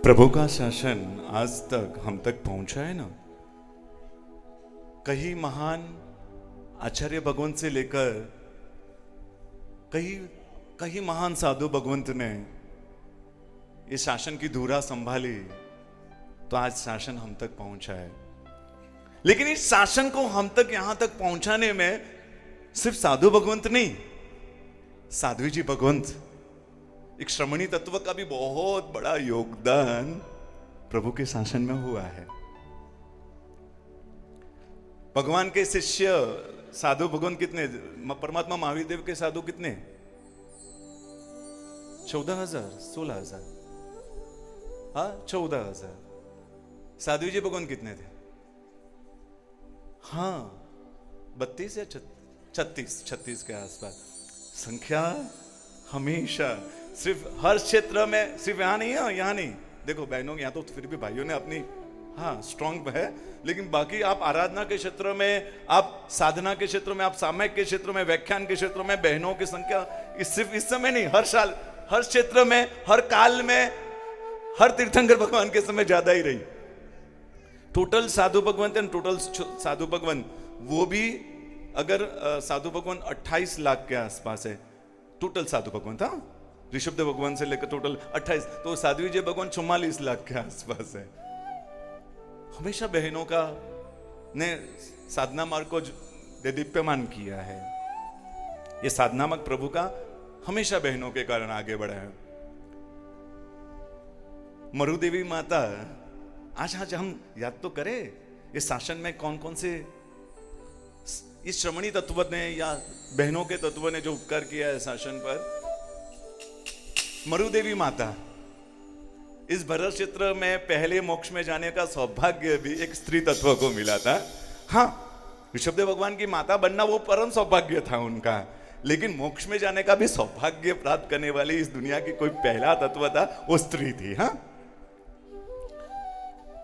प्रभु का शासन आज तक हम तक पहुंचा है ना। कई महान आचार्य भगवंत से लेकर कई महान साधु भगवंत ने इस शासन की धुरा संभाली, तो आज शासन हम तक पहुंचा है। लेकिन इस शासन को हम तक यहां तक पहुंचाने में सिर्फ साधु भगवंत नहीं, साध्वी जी भगवंत, एक श्रमणी तत्व का भी बहुत बड़ा योगदान प्रभु के शासन में हुआ है। भगवान के शिष्य साधु भगवंत कितने, परमात्मा महावीर देव के साधु कितने? 14,000, 16,000, हाँ 14,000। साध्वी जी भगवंत कितने थे? हाँ 32 या 36 के आसपास। संख्या हमेशा सिर्फ हर क्षेत्र में, सिर्फ यहां नहीं है, यहां नहीं। देखो बहनों, यहां तो फिर भी भाइयों ने अपनी हाँ स्ट्रांग है, लेकिन बाकी आप आराधना के क्षेत्र में, आप साधना के क्षेत्र में, आप सामयिक के क्षेत्र में, व्याख्यान के क्षेत्र में बहनों की संख्या सिर्फ इस समय नहीं, हर साल, हर क्षेत्र में, हर काल में, हर तीर्थंकर भगवान के समय ज्यादा ही रही। टोटल साधु भगवंत एंड टोटल साधु भगवंत, वो भी अगर साधु भगवंत 28 लाख के आसपास है टोटल साधु भगवंत। हाँ, ऋषभदेव भगवान से लेकर टोटल 28, तो साध्वी जी भगवान 44 लाख के आसपास है। हमेशा बहनों का ने साधना मार्ग को दीप्यमान किया है। ये साधना मार्ग प्रभु का हमेशा बहनों के कारण आगे बढ़ा है। मरुदेवी माता, आज हम याद तो करें इस शासन में कौन कौन से इस श्रमणी तत्व ने या बहनों के तत्व ने जो उपकार किया है शासन पर। मरुदेवी माता, इस भरत क्षेत्र में पहले मोक्ष में जाने का सौभाग्य भी एक स्त्री तत्व को मिला था। हाँ, ऋषभदेव भगवान की माता बनना वो परम सौभाग्य था उनका, लेकिन मोक्ष में जाने का भी सौभाग्य प्राप्त करने वाली इस दुनिया की कोई पहला तत्व था, वो स्त्री थी। हाँ,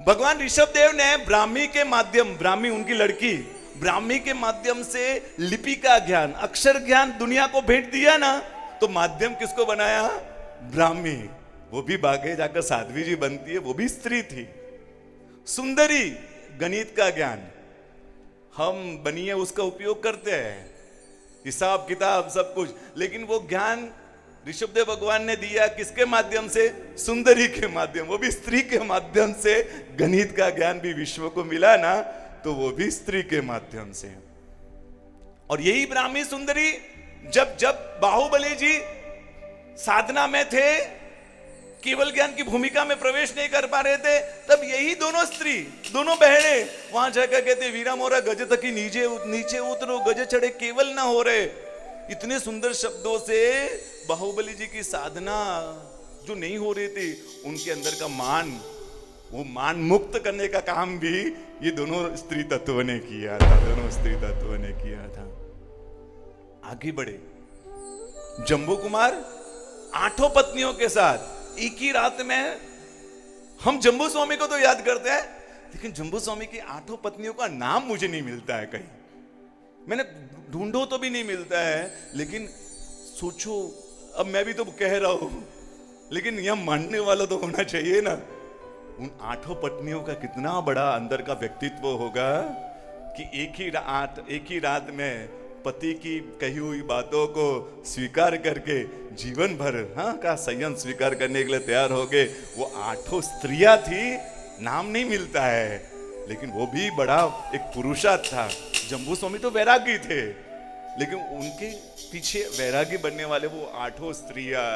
भगवान ऋषभदेव ने ब्राह्मी के माध्यम, ब्राह्मी उनकी लड़की, ब्राह्मी के माध्यम से लिपि का ज्ञान, अक्षर ज्ञान दुनिया को भेंट दिया ना, तो माध्यम किसको बनाया? ब्राह्मी। वो भी आगे जाकर साध्वी जी बनती है, वो भी स्त्री थी। सुंदरी, गणित का ज्ञान हम बनिए उसका उपयोग करते हैं, हिसाब किताब सब कुछ, लेकिन वो ज्ञान ऋषभदेव भगवान ने दिया किसके माध्यम से? सुंदरी के माध्यम, वो भी स्त्री के माध्यम से। गणित का ज्ञान भी विश्व को मिला ना, तो वो भी स्त्री के माध्यम से। और यही ब्राह्मी सुंदरी, जब बाहुबली जी साधना में थे, केवल ज्ञान की भूमिका में प्रवेश नहीं कर पा रहे थे, तब यही दोनों स्त्री, दोनों बहनें वहां जाकर कहते, वीरा मोरा गज तकी नीचे उतरो, गज चढ़े केवल ना हो रहे। इतने सुंदर शब्दों से बाहुबली जी की साधना जो नहीं हो रही थी, उनके अंदर का मान, वो मान मुक्त करने का काम भी ये दोनों स्त्री तत्व ने किया था, दोनों स्त्री तत्व ने किया था। आगे बढ़े, जम्बू कुमार 8 पत्नियों के साथ एक ही रात में, हम जम्बू स्वामी को तो याद करते हैं, लेकिन जम्बू स्वामी की 8 पत्नियों का नाम मुझे नहीं मिलता है कहीं, मैंने ढूंढो तो भी नहीं मिलता है। लेकिन सोचो, अब मैं भी तो कह रहा हूं, लेकिन यह मानने वाला तो होना चाहिए ना। उन 8 पत्नियों का कितना बड़ा अंदर का व्यक्तित्व होगा कि एक ही रात में पति की कही हुई बातों को स्वीकार करके जीवन भर हाँ का संयम स्वीकार करने के लिए तैयार हो गए। वो 8 स्त्रियां थी, नाम नहीं मिलता है, लेकिन वो भी बड़ा एक पुरुषार्थ था। जम्बू स्वामी तो वैरागी थे, लेकिन उनके पीछे वैरागी बनने वाले वो 8 स्त्रियां।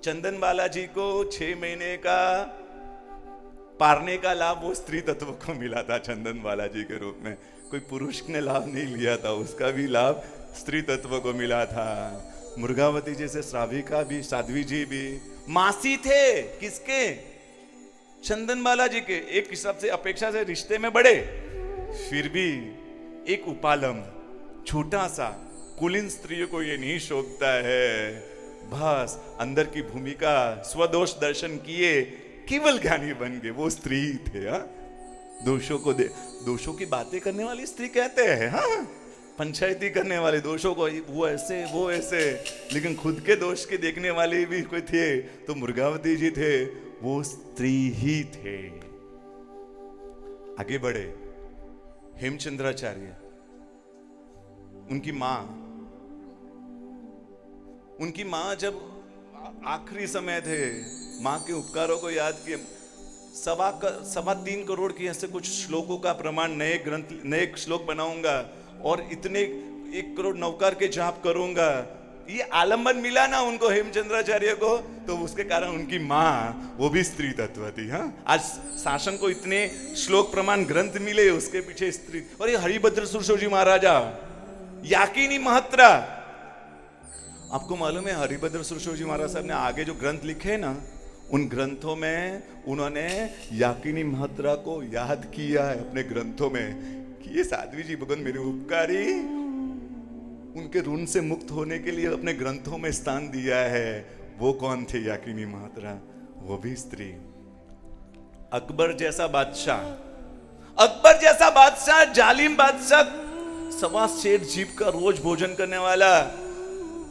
चंदन बालाजी को 6 महीने का पारने का लाभ वो स्त्री तत्व को मिला था, चंदन बालाजी के रूप में। कोई पुरुष ने लाभ नहीं लिया था, उसका भी लाभ स्त्री तत्व को मिला था। मुर्गावती जैसे श्राविका भी, साध्वी जी भी मासी थे किसके? चंदन बालाजी के। एक हिसाब से अपेक्षा से रिश्ते में बड़े, फिर भी एक उपालम छोटा सा कुलीन स्त्रियों को ये नहीं शोभता है। बस अंदर की भूमिका, स्वदोष दर्शन किए, केवल ज्ञानी बन गए, वो स्त्री थे। हाँ, दोषों की बातें करने वाली स्त्री कहते हैं। हाँ, पंचायती करने वाले दोषों को, वो ऐसे वो ऐसे, लेकिन खुद के दोष के देखने वाले भी कोई थे तो मुर्गावती जी थे। वो स्त्री ही थे। आगे बढ़े, हेमचंद्राचार्य, उनकी मां जब आखिरी समय थे, मां के उपकारों को याद किए, 3.25 करोड़ की ऐसे कुछ श्लोकों का प्रमाण, नए श्लोक बनाऊंगा और इतने 1 करोड़ नवकार के जाप करूंगा, ये आलम्बन मिला ना उनको हेमचंद्राचार्य को, तो उसके कारण उनकी मां वो भी स्त्री तत्व थी। हाँ, आज शासन को इतने श्लोक प्रमाण ग्रंथ मिले, उसके पीछे स्त्री। और ये हरिभद्र सुरसोजी महाराजा, याकिनी महत्रा, आपको मालूम है हरिभद्र सुरसोजी महाराज साहब ने आगे जो ग्रंथ लिखे ना, उन ग्रंथों में उन्होंने याकिनी महत्रा को याद किया है अपने ग्रंथों में कि ये साध्वी जी भगवान मेरे उपकारी, उनके ऋण से मुक्त होने के लिए अपने ग्रंथों में स्थान दिया है। वो कौन थे याकिनी महत्रा? वो भी स्त्री। अकबर जैसा बादशाह, जालिम बादशाह, 7.25 जीव का रोज भोजन करने वाला,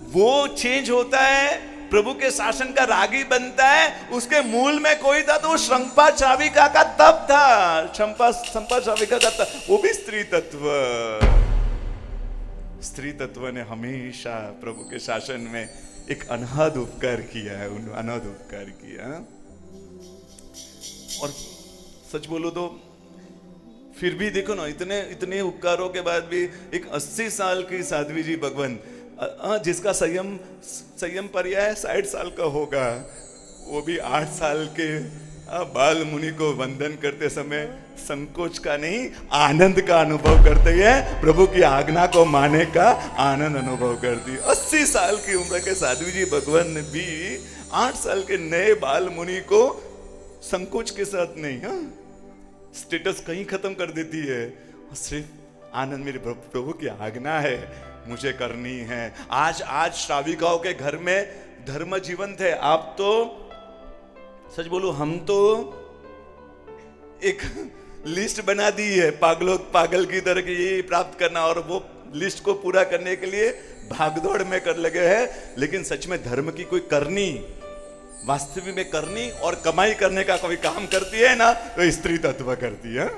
वो चेंज होता है, प्रभु के शासन का रागी बनता है। उसके मूल में कोई था तो वो शंपा चाविका का तप था, शंपा चाविका का तप, वो भी स्त्री तत्व। स्त्री तत्व ने हमेशा प्रभु के शासन में एक अनहद उपकार किया है, अनहद उपकार किया। और सच बोलो तो फिर भी देखो ना, इतने उपकारों के बाद भी एक 80 साल की साध्वी जी भगवान, जिसका संयम पर्याय 60 साल का होगा, वो भी 8 साल के बाल मुनि को वंदन करते समय संकोच का नहीं, आनंद का अनुभव करते हैं, प्रभु की आज्ञा को माने का आनंद अनुभव करती है। 80 साल की उम्र के साध्वी जी भगवान ने भी 8 साल के नए बाल मुनि को संकोच के साथ नहीं, स्टेटस कहीं खत्म कर देती है, और सिर्फ आनंद, मेरे प्रभु की आज्ञा है, मुझे करनी है। आज श्राविकाओं के घर में धर्म जीवंत है। आप तो सच बोलो, हम तो एक लिस्ट बना दी है पागल की तरह की, ये प्राप्त करना, और वो लिस्ट को पूरा करने के लिए भागदौड़ में कर लगे हैं। लेकिन सच में धर्म की कोई करनी, वास्तविक में करनी और कमाई करने का कोई काम करती है ना, तो स्त्री तत्व करती है।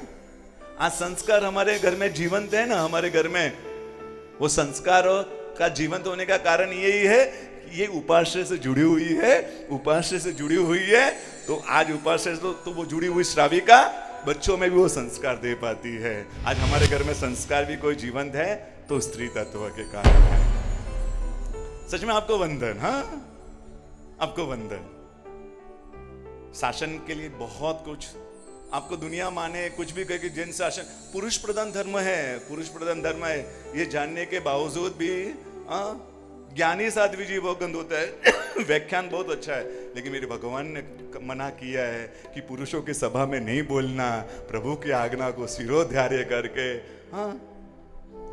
आज संस्कार हमारे घर में जीवंत है ना, हमारे घर में वो संस्कारों का जीवंत होने का कारण यही है कि ये उपास्य से जुड़ी हुई है, तो आज उपास्य तो वो जुड़ी हुई श्राविका बच्चों में भी वो संस्कार दे पाती है। आज हमारे घर में संस्कार भी कोई जीवंत है तो स्त्री तत्व के कारण है। सच में आपको वंदन, आपको वंदन। शासन के लिए बहुत कुछ आपको दुनिया माने, कुछ भी कहे कि जैन शासन पुरुष प्रधान धर्म है, ये जानने के बावजूद भी ज्ञानी साध्वी जी भगवंत होता है। व्याख्यान बहुत अच्छा है, लेकिन मेरे भगवान ने मना किया है कि पुरुषों की सभा में नहीं बोलना, प्रभु की आज्ञा को शिरोधार्य करके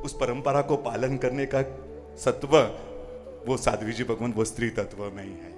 उस परंपरा को पालन करने का सत्व वो साध्वी जी भगवंत, वो स्त्री तत्व में ही है।